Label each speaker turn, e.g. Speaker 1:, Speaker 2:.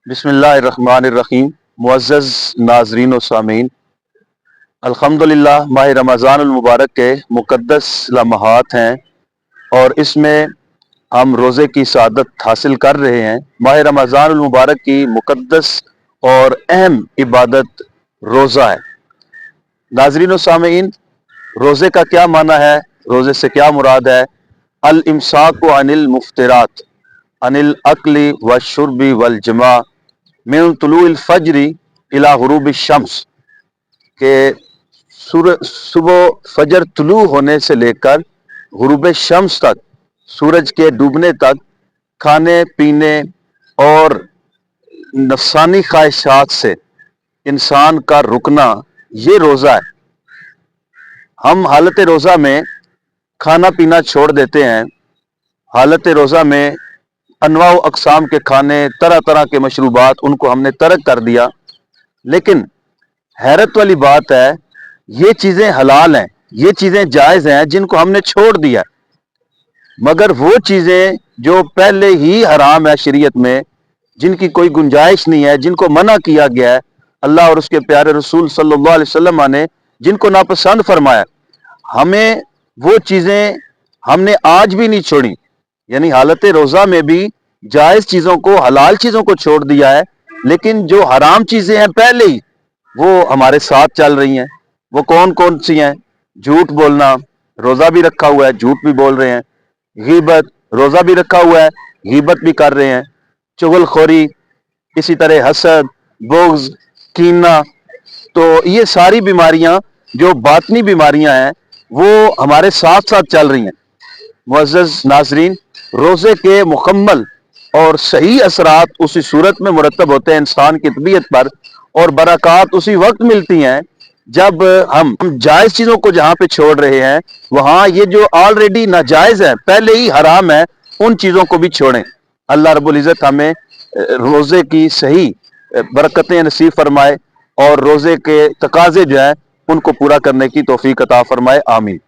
Speaker 1: बिस्मिल्लाहिर्रहमानिर्रहीम। मुअज़्ज़ज़ नाज़रीन व सामीन, अल्हम्दुलिल्लाह माह रमज़ान मुबारक के मुक़द्दस लम्हात हैं और इसमें हम रोज़े की सआदत हासिल कर रहे हैं। माह रमज़ान मुबारक की मुक़द्दस और अहम इबादत रोज़ा है। नाज़रीन व सामीन, रोज़े का क्या माना है, रोज़े से क्या मुराद है? अल इम्साकु अनिल मुफ्तिरात अनिल अक्ली व शुर्बी वल जमा मिन तुलूइल फज्री इला गुरूबि शम्स, के सुबह फजर तुलू होने से लेकर गुरूब शम्स तक, सूरज के डूबने तक खाने पीने और नफसानी ख्वाहिशात से इंसान का रुकना, ये रोज़ा है। हम हालत रोज़ा में खाना पीना छोड़ देते हैं। हालत रोज़ा में अनवा अक़साम के खाने, तरह तरह के मशरूबात, उनको हमने तर्क कर दिया। लेकिन हैरत वाली बात है, ये चीज़ें हलाल हैं, ये चीज़ें जायज़ हैं जिनको हमने छोड़ दिया। मगर वो चीज़ें जो पहले ही हराम है शरीयत में, जिनकी कोई गुंजाइश नहीं है, जिनको मना किया गया है, अल्लाह और उसके प्यारे रसूल सल्लल्लाहु अलैहि वसल्लम ने जिनको नापसंद फरमाया, हमें वो चीज़ें हमने आज भी नहीं छोड़ी। यानी हालत रोज़ा में भी जायज़ चीज़ों को, हलाल चीज़ों को छोड़ दिया है, लेकिन जो हराम चीज़ें हैं पहले ही वो हमारे साथ चल रही हैं। वो कौन कौन सी हैं? झूठ बोलना, रोज़ा भी रखा हुआ है, झूठ भी बोल रहे हैं। गीबत, रोज़ा भी रखा हुआ है, गीबत भी कर रहे हैं। चुगलखोरी, इसी तरह हसद, बुग़्ज़, कीना। तो ये सारी बीमारियां जो बातनी बीमारियां हैं, वो हमारे साथ साथ चल रही हैं। मुअज़्ज़ज़ नाज़रीन, रोज़े के मुकम्मल और सही असरात उसी सूरत में मुरतब होते हैं इंसान की तबीयत पर, और बरक़ात उसी वक्त मिलती हैं जब हम जायज़ चीज़ों को जहाँ पे छोड़ रहे हैं, वहाँ ये जो ऑलरेडी नाजायज़ है, पहले ही हराम है, उन चीज़ों को भी छोड़ें। अल्लाह रब्बुल इज़्ज़त हमें रोज़े की सही बरकतें नसीब फरमाए और रोज़े के तकाज़े जो हैं उनको पूरा करने की तौफ़ीक अता फरमाए। आमीन।